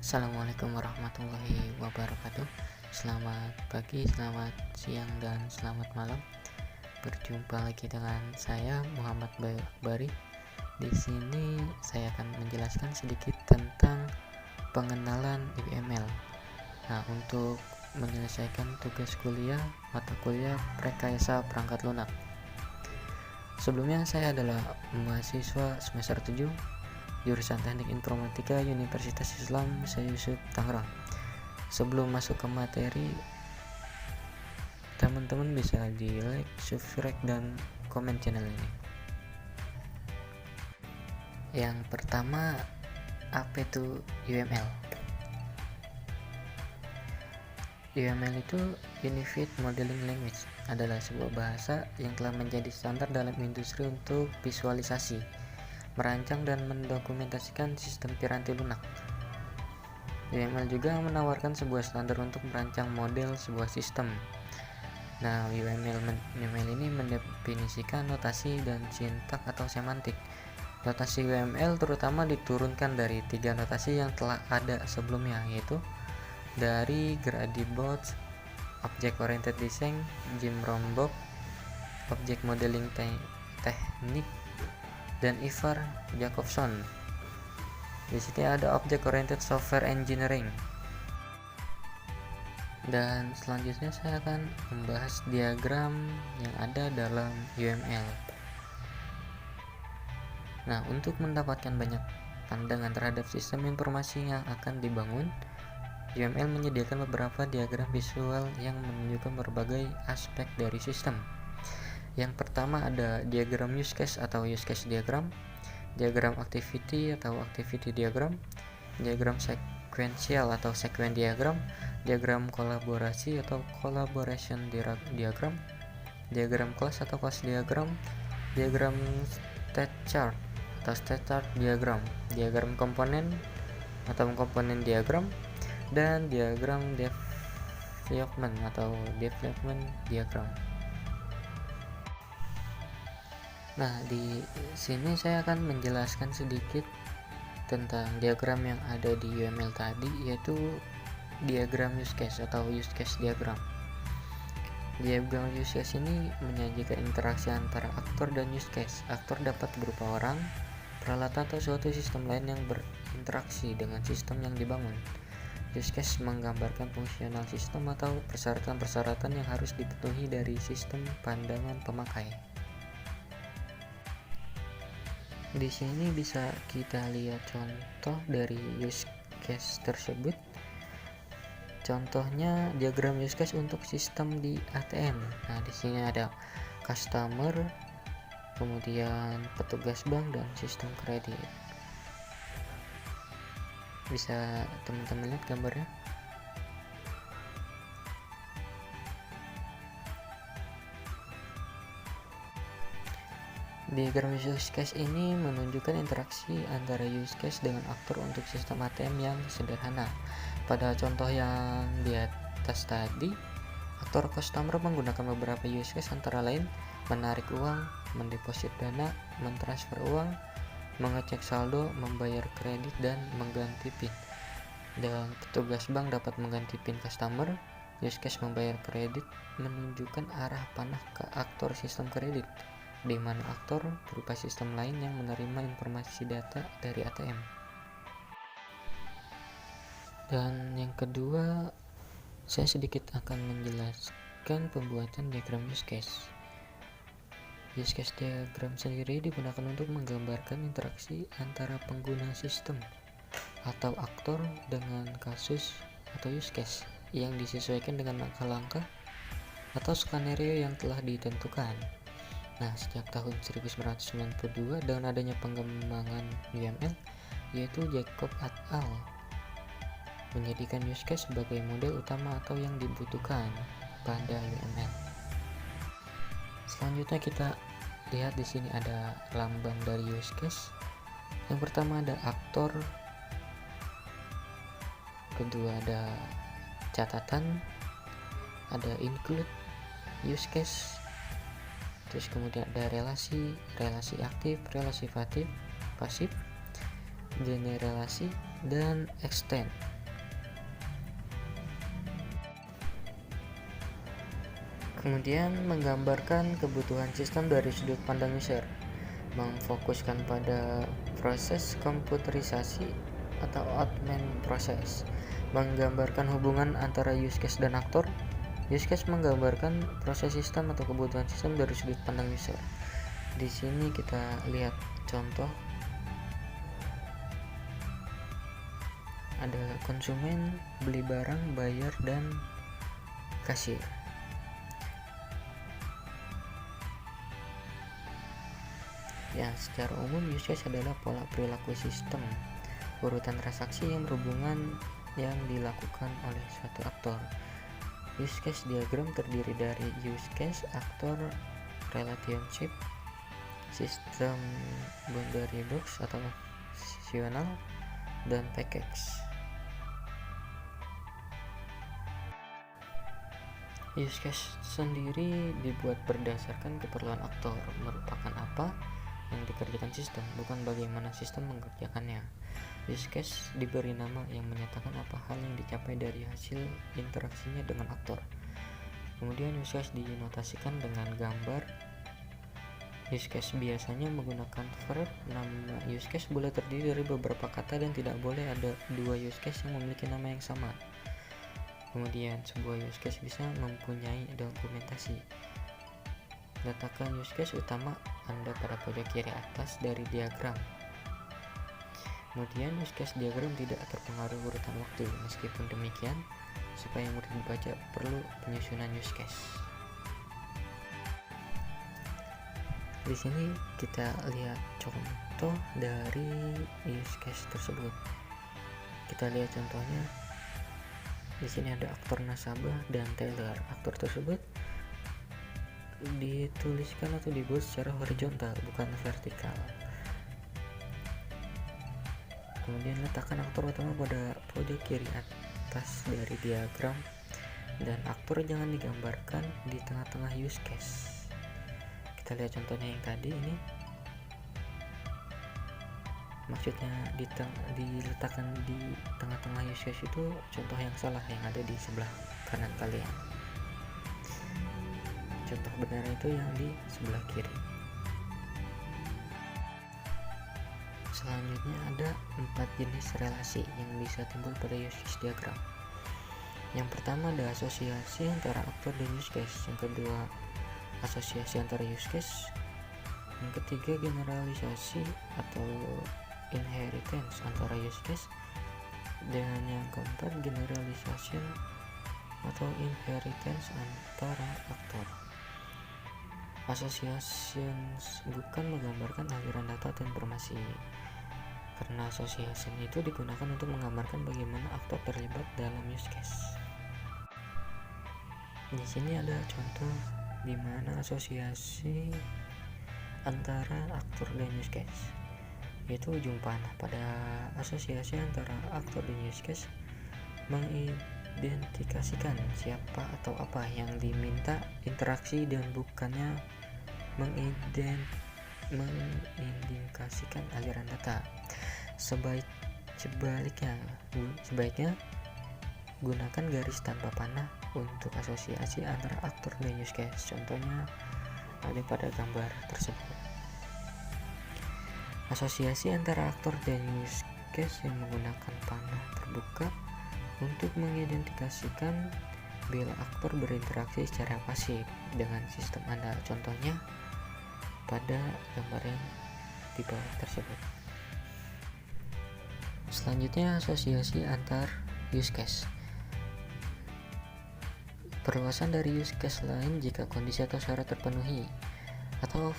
Assalamualaikum warahmatullahi wabarakatuh. Selamat pagi, selamat siang, dan selamat malam. Berjumpa lagi dengan saya Muhammad Bari. Di sini saya akan menjelaskan sedikit tentang pengenalan UML. Nah, untuk menyelesaikan tugas kuliah mata kuliah Rekayasa Perangkat Lunak. Sebelumnya saya adalah mahasiswa semester 7 jurusan Teknik Informatika Universitas Islam Syekh Yusuf Tangerang. Sebelum masuk ke materi, teman-teman bisa di like, subscribe, dan komen channel ini. Yang pertama, apa itu UML? UML itu Unified Modeling Language, adalah sebuah bahasa yang telah menjadi standar dalam industri untuk visualisasi, merancang dan mendokumentasikan sistem piranti lunak. UML juga menawarkan sebuah standar untuk merancang model sebuah sistem. Nah, UML ini mendefinisikan notasi dan sintak atau semantik. Notasi UML terutama diturunkan dari 3 notasi yang telah ada sebelumnya, yaitu dari Grady Botz, Object Oriented Design, Jim Rombach, Object Modeling Technique, dan Ivar Jacobson. Di sini ada Object Oriented Software Engineering. Dan selanjutnya saya akan membahas diagram yang ada dalam UML. Nah, untuk mendapatkan banyak pandangan terhadap sistem informasi yang akan dibangun, UML menyediakan beberapa diagram visual yang menunjukkan berbagai aspek dari sistem. Yang pertama ada diagram use case atau use case diagram, diagram activity atau activity diagram, diagram sequential atau sequence diagram, diagram kolaborasi atau collaboration diagram, diagram class atau class diagram, diagram state chart atau state chart diagram, diagram komponen atau komponen diagram, dan diagram development atau development diagram. Nah, di sini saya akan menjelaskan sedikit tentang diagram yang ada di UML tadi, yaitu diagram use case atau use case diagram. Diagram use case ini menyajikan interaksi antara aktor dan use case. Aktor dapat berupa orang, peralatan, atau suatu sistem lain yang berinteraksi dengan sistem yang dibangun. Use case menggambarkan fungsional sistem atau persyaratan-persyaratan yang harus dipenuhi dari sistem pandangan pemakai. Di sini bisa kita lihat contoh dari use case tersebut. Contohnya diagram use case untuk sistem di ATM. Nah, di sini ada customer, kemudian petugas bank, dan sistem kredit. Bisa teman-teman lihat gambarnya. Diagram use case ini menunjukkan interaksi antara use case dengan aktor untuk sistem ATM yang sederhana. Pada contoh yang di atas tadi, aktor customer menggunakan beberapa use case antara lain menarik uang, mendeposit dana, mentransfer uang, mengecek saldo, membayar kredit, dan mengganti PIN. Dan petugas bank dapat mengganti PIN customer. Use case membayar kredit menunjukkan arah panah ke aktor sistem kredit, di mana aktor berupa sistem lain yang menerima informasi data dari ATM. Dan yang kedua, saya sedikit akan menjelaskan pembuatan diagram use case. Use case diagram sendiri digunakan untuk menggambarkan interaksi antara pengguna sistem atau aktor dengan kasus atau use case yang disesuaikan dengan langkah-langkah atau skenario yang telah ditentukan. Nah, sejak tahun 1992 dengan adanya pengembangan UML, yaitu Jacob et al. Menjadikan use case sebagai model utama atau yang dibutuhkan pada UML. Selanjutnya kita lihat di sini ada lambang dari use case. Yang pertama ada aktor, kedua ada catatan, ada include use case, terus kemudian ada relasi aktif, relasi pasif, generasi, dan extend. Kemudian menggambarkan kebutuhan sistem dari sudut pandang user, memfokuskan pada proses komputerisasi atau outbound proses, menggambarkan hubungan antara use case dan aktor. Use case menggambarkan proses sistem atau kebutuhan sistem dari sudut pandang user. Di sini kita lihat contoh, ada konsumen, beli barang, bayar, dan kasir. Ya, secara umum use case adalah pola perilaku sistem, urutan transaksi yang berhubungan yang dilakukan oleh suatu aktor. Use case diagram terdiri dari use case, aktor, relationship, sistem boundary box atau situational, dan package. Use case sendiri dibuat berdasarkan keperluan aktor, merupakan apa yang dikerjakan sistem, bukan bagaimana sistem mengerjakannya. Use case diberi nama yang menyatakan apa hal yang dicapai dari hasil interaksinya dengan aktor. Kemudian use case dinotasikan dengan gambar. Use case biasanya menggunakan verb. Nama use case boleh terdiri dari beberapa kata dan tidak boleh ada dua use case yang memiliki nama yang sama. Kemudian sebuah use case bisa mempunyai dokumentasi. Letakkan use case utama Anda pada pojok kiri atas dari diagram. Kemudian use case diagram tidak terpengaruh urutan waktu. Meskipun demikian, supaya mudah dibaca perlu penyusunan use case. Di sini kita lihat contoh dari use case tersebut. Kita lihat contohnya. Di sini ada aktor nasabah dan teller. Aktor tersebut dituliskan atau dibuat secara horizontal, bukan vertikal. Kemudian letakkan aktor utama pada pojok kiri atas dari diagram, dan aktor jangan digambarkan di tengah-tengah use case. Kita lihat contohnya yang tadi ini. Maksudnya diletakkan di tengah-tengah use case itu contoh yang salah, yang ada di sebelah kanan kalian. Contoh benar itu yang di sebelah kiri. Selanjutnya ada 4 jenis relasi yang bisa timbul pada use case diagram. Yang pertama ada asosiasi antara aktor dan use case. Yang kedua, asosiasi antara use case. Yang ketiga, generalisasi atau inheritance antara use case. Dan yang keempat, generalization atau inheritance antara aktor. Association bukan menggambarkan aliran data atau informasi, karena association itu digunakan untuk menggambarkan bagaimana aktor terlibat dalam use case. Di sini ada contoh di mana asosiasi antara aktor dan use case, yaitu ujung panah. Pada asosiasi antara aktor dan use case mengidentifikasikan siapa atau apa yang diminta interaksi dan bukannya mengindikasikan aliran data. Sebaiknya gunakan garis tanpa panah untuk asosiasi antara aktor dan use case. Contohnya ada pada gambar tersebut. Asosiasi antara aktor dan use case yang menggunakan panah terbuka untuk mengidentifikasikan bila aktor berinteraksi secara pasif dengan sistem Anda. Contohnya pada gambar yang di bawah tersebut. Selanjutnya, asosiasi antar use case. Perluasan dari use case lain jika kondisi atau syarat terpenuhi, atau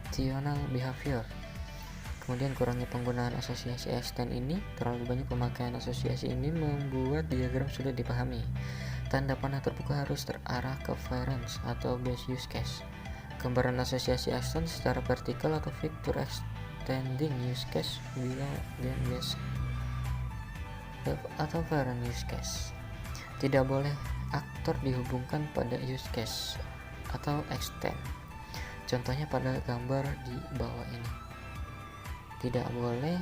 optional behavior. Kemudian kurangnya penggunaan asosiasi extend ini, terlalu banyak pemakaian asosiasi ini membuat diagram sulit dipahami. Tanda panah terbuka harus terarah ke variance atau base use case. Gambaran asosiasi extend secara vertikal atau fitur extending use case below dan base atau variant use case. Tidak boleh aktor dihubungkan pada use case atau extend. Contohnya pada gambar di bawah ini. Tidak boleh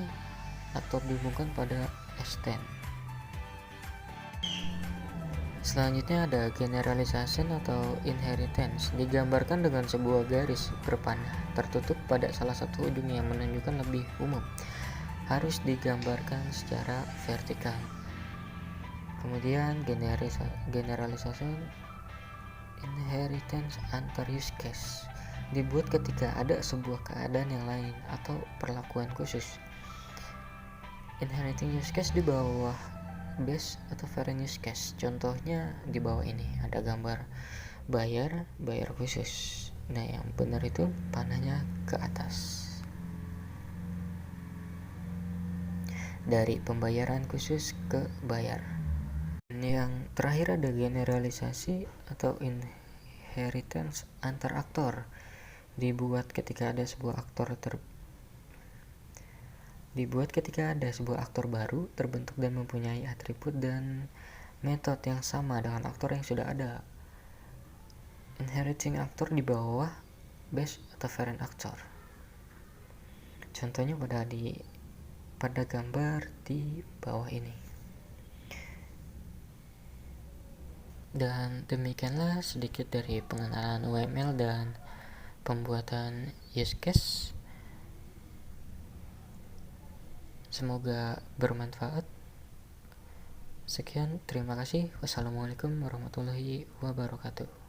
aktor dihubungkan pada extend. Selanjutnya ada generalization atau inheritance, digambarkan dengan sebuah garis berpanah tertutup pada salah satu ujung yang menunjukkan lebih umum. Harus digambarkan secara vertikal. Kemudian generalization inheritance antar use case, dibuat ketika ada sebuah keadaan yang lain atau perlakuan khusus. Inheriting use case di bawah base atau variant use case. Contohnya di bawah ini ada gambar bayar khusus. Nah, yang benar itu panahnya ke atas. Dari pembayaran khusus ke bayar. Yang terakhir ada generalisasi atau inheritance antar aktor, dibuat ketika ada sebuah aktor baru terbentuk dan mempunyai atribut dan metode yang sama dengan aktor yang sudah ada. Inheriting aktor di bawah base atau variant aktor. Contohnya pada gambar di bawah ini. Dan demikianlah sedikit dari pengenalan UML dan pembuatan use case. Semoga bermanfaat. Sekian, terima kasih. Wassalamualaikum warahmatullahi wabarakatuh.